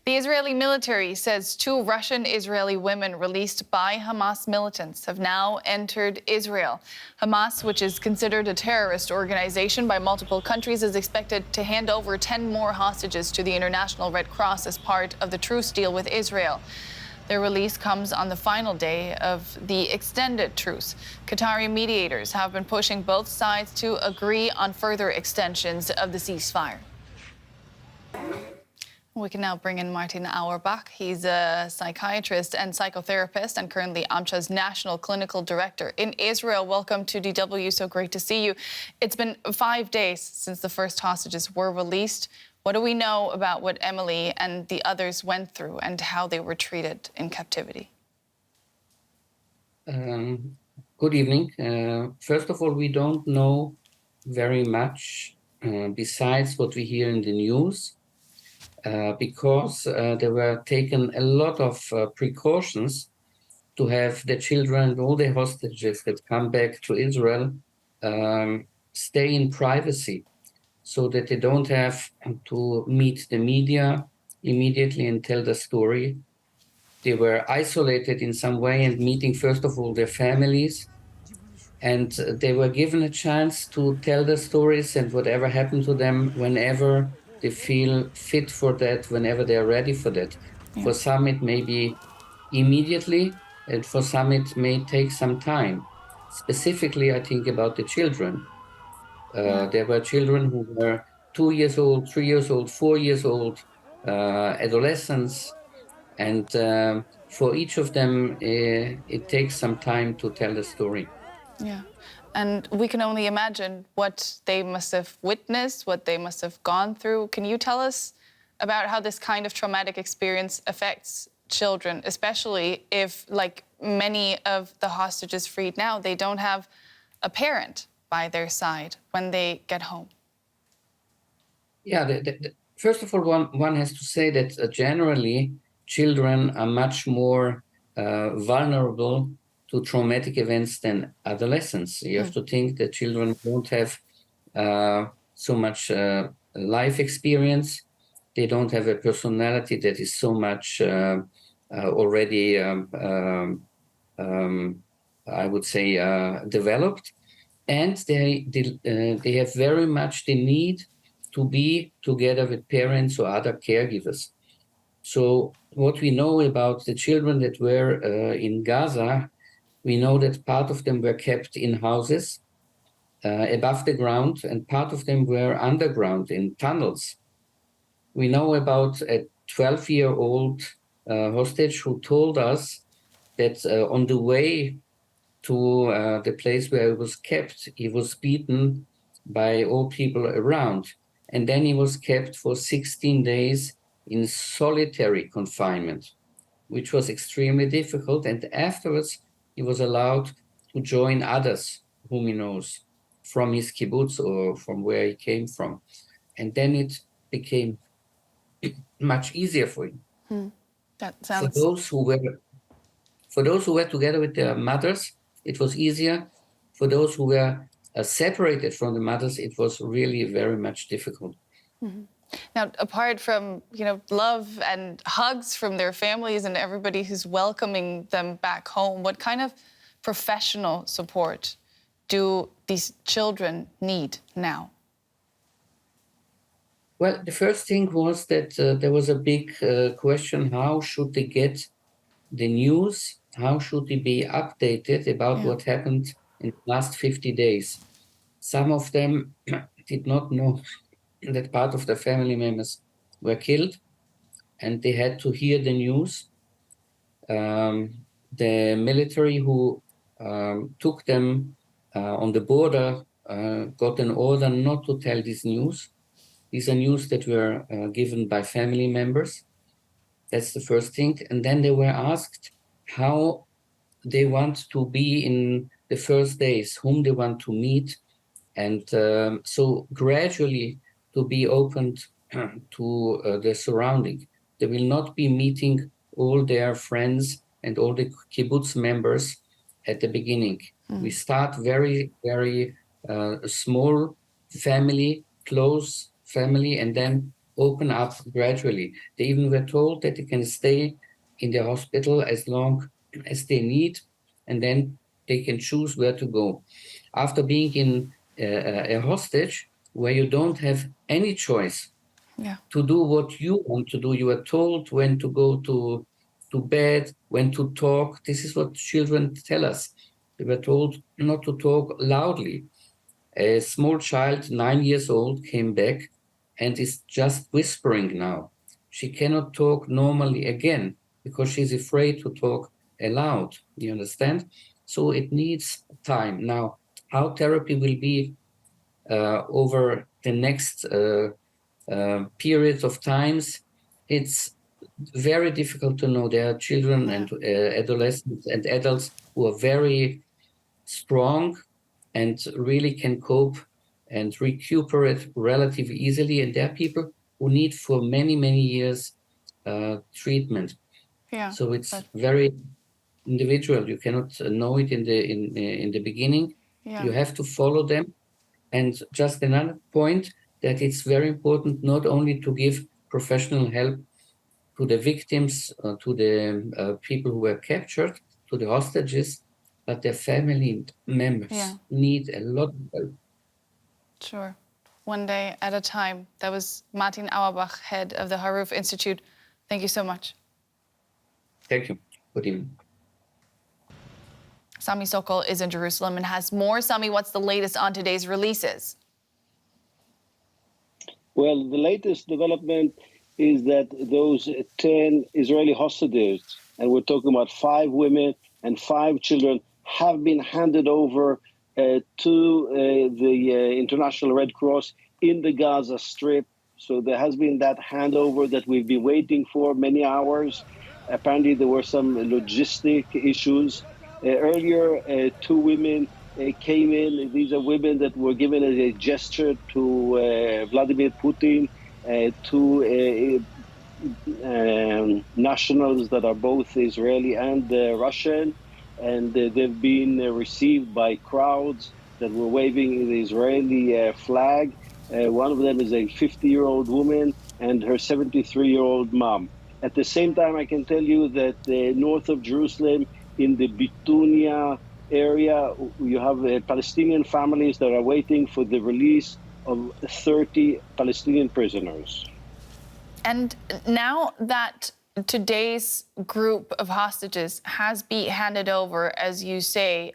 The Israeli military says two Russian-Israeli women released by Hamas militants have now entered Israel. Hamas, which is considered a terrorist organization by multiple countries, is expected to hand over 10 more hostages to the International Red Cross as part of the truce deal with Israel. Their release comes on the final day of the extended truce. Qatari mediators have been pushing both sides to agree on further extensions of the ceasefire. We can now bring in Martin Auerbach. He's a psychiatrist and psychotherapist and currently AMCHA's National Clinical Director in Israel. Welcome to DW. So great to see you. It's been 5 days since the first hostages were released. What do we know about what Emily and the others went through and how they were treated in captivity? Good evening. First of all, we don't know very much besides what we hear in the news. Because there were taken a lot of precautions to have the children, all the hostages that come back to Israel, stay in privacy so that they don't have to meet the media immediately and tell the story. They were isolated in some way and meeting, first of all, their families. And they were given a chance to tell their stories and whatever happened to them whenever they feel fit for that, whenever they are ready for that. Yeah. For some, it may be immediately, and for some, it may take some time. Specifically, I think about the children. There were children who were 2 years old, 3 years old, 4 years old, adolescents, and for each of them, it takes some time to tell the story. Yeah. And we can only imagine what they must have witnessed, what they must have gone through. Can you tell us about how this kind of traumatic experience affects children, especially if, like many of the hostages freed now, they don't have a parent by their side when they get home? Yeah, first of all, one has to say that generally children are much more vulnerable to traumatic events than adolescents. You have to think that children don't have so much life experience. They don't have a personality that is so much already, I would say, developed. And they have very much the need to be together with parents or other caregivers. So what we know about the children that were in Gaza, we know that part of them were kept in houses above the ground, and part of them were underground in tunnels. We know about a 12-year-old hostage who told us that on the way to the place where he was kept, he was beaten by all people around. And then he was kept for 16 days in solitary confinement, which was extremely difficult. And afterwards, he was allowed to join others whom he knows from his kibbutz or from where he came from. And then it became much easier for him. That sounds... For those who were together with their mothers, it was easier. For those who were separated from the mothers, it was really very much difficult. Mm-hmm. Now, apart from, love and hugs from their families and everybody who's welcoming them back home, what kind of professional support do these children need now? Well, the first thing was that there was a big question: how should they get the news? How should they be updated about what happened in the last 50 days? Some of them did not know that part of their family members were killed, and they had to hear the news. The military who took them on the border got an order not to tell this news. These are news that were given by family members. That's the first thing. And then they were asked how they want to be in the first days, whom they want to meet. And so gradually to be opened to the surrounding. They will not be meeting all their friends and all the kibbutz members at the beginning. We start very, very small family, close family, and then open up gradually. They even were told that they can stay in the hospital as long as they need, and then they can choose where to go. After being in a hostage where you don't have any choice to do what you want to do, you are told when to go to bed, when to talk. This is what children tell us. They were told not to talk loudly. A small child, 9 years old, came back and is just whispering now. She cannot talk normally again because she's afraid to talk aloud. You understand? So it needs time. Now, how therapy will be over the next periods of times, it's very difficult to know. There are children and adolescents and adults who are very strong and really can cope and recuperate relatively easily. And there are people who need for many, many years treatment. Yeah. So it's very individual. You cannot know it in the beginning. Yeah. You have to follow them. And just another point, that it's very important not only to give professional help to the victims, to the people who were captured, to the hostages, but their family members need a lot of help. Sure. One day at a time. That was Martin Auerbach, head of the Haruf Institute. Thank you so much. Thank you. Good evening. Sami Sokol is in Jerusalem and has more. Sami, what's the latest on today's releases? Well, the latest development is that those 10 Israeli hostages, and we're talking about 5 women and 5 children, have been handed over to the International Red Cross in the Gaza Strip. So there has been that handover that we've been waiting for many hours. Apparently, there were some logistic issues. Earlier, 2 women came in. These are women that were given as a gesture to Vladimir Putin, to nationals that are both Israeli and Russian. And they've been received by crowds that were waving the Israeli flag. One of them is a 50-year-old woman and her 73-year-old mom. At the same time, I can tell you that north of Jerusalem, in the Bitunia area, you have Palestinian families that are waiting for the release of 30 Palestinian prisoners. And now that today's group of hostages has been handed over, as you say,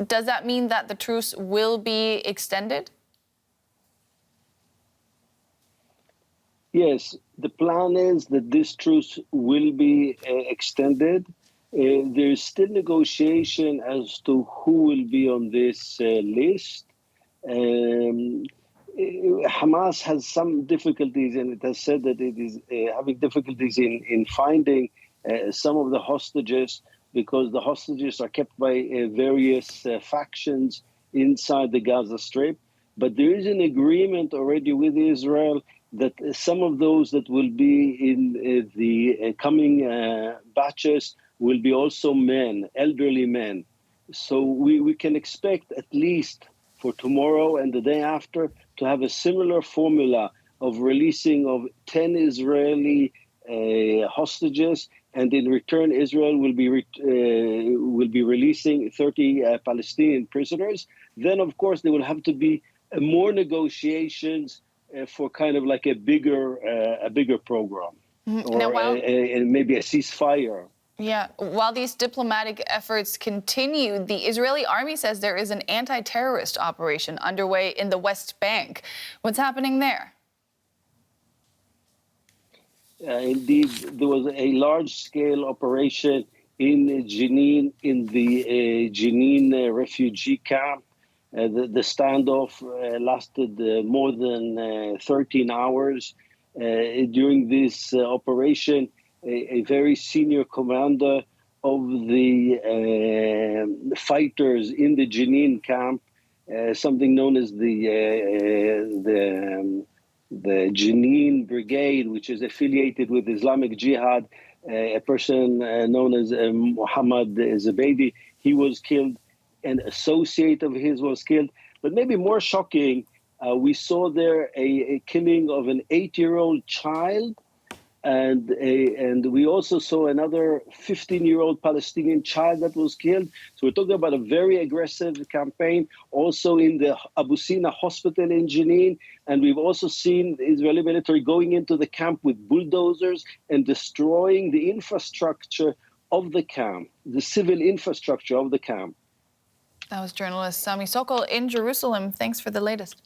does that mean that the truce will be extended? Yes, the plan is that this truce will be extended. There is still negotiation as to who will be on this list. Hamas has some difficulties, and it has said that it is having difficulties in finding some of the hostages, because the hostages are kept by various factions inside the Gaza Strip. But there is an agreement already with Israel that some of those that will be in the coming batches will be also men, elderly men. So we can expect, at least for tomorrow and the day after, to have a similar formula of releasing of 10 Israeli hostages, and in return, Israel will be releasing 30 Palestinian prisoners. Then, of course, there will have to be more negotiations for kind of like a bigger program, or now, maybe a ceasefire. Yeah, while these diplomatic efforts continue, the Israeli army says there is an anti-terrorist operation underway in the West Bank. What's happening there? Indeed, there was a large-scale operation in Jenin, in the Jenin refugee camp. The standoff lasted more than 13 hours. During this operation, a very senior commander of the fighters in the Jenin camp, something known as the Jenin Brigade, which is affiliated with Islamic Jihad, a person known as Muhammad Zabedi, he was killed. An associate of his was killed. But maybe more shocking We saw there a killing of an 8-year-old child, and we also saw another 15-year-old Palestinian child that was killed. So we're talking about a very aggressive campaign, also in the Abu Sina hospital in Jenin. And we've also seen the Israeli military going into the camp with bulldozers and destroying the infrastructure of the camp, the civil infrastructure of the camp. That was journalist Sami Sokol in Jerusalem. Thanks for the latest.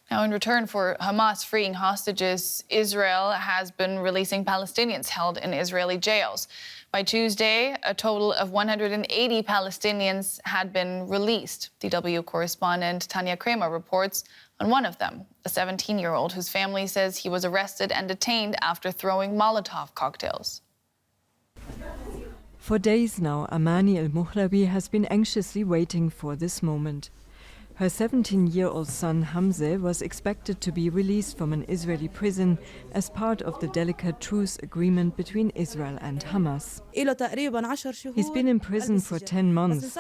Now, in return for Hamas freeing hostages, Israel has been releasing Palestinians held in Israeli jails. By Tuesday, a total of 180 Palestinians had been released. DW correspondent Tanya Kramer reports on one of them, a 17-year-old whose family says he was arrested and detained after throwing Molotov cocktails. For days now, Amani al-Muhlabi has been anxiously waiting for this moment. Her 17-year-old son Hamze was expected to be released from an Israeli prison as part of the delicate truce agreement between Israel and Hamas. He's been in prison for 10 months.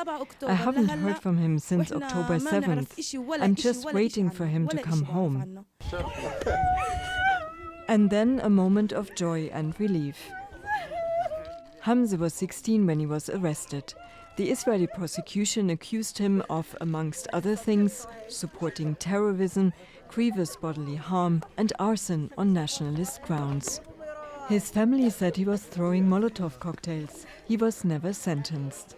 I haven't heard from him since October 7th. I'm just waiting for him to come home. And then a moment of joy and relief. Hamze was 16 when he was arrested. The Israeli prosecution accused him of, amongst other things, supporting terrorism, grievous bodily harm, and arson on nationalist grounds. His family said he was throwing Molotov cocktails. He was never sentenced.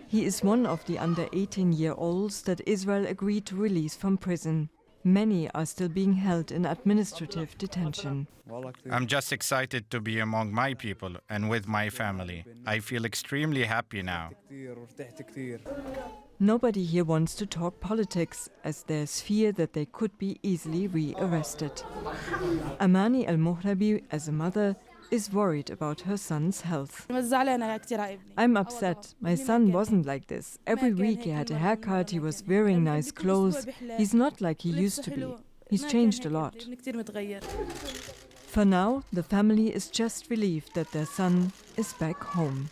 He is one of the under 18-year-olds that Israel agreed to release from prison. Many are still being held in administrative detention. I'm just excited to be among my people and with my family. I feel extremely happy now. Nobody here wants to talk politics, as there's fear that they could be easily re-arrested. Amani al-Muhlabi, as a mother, is worried about her son's health. I'm upset. My son wasn't like this. Every week he had a haircut, he was wearing nice clothes. He's not like he used to be. He's changed a lot. For now, the family is just relieved that their son is back home.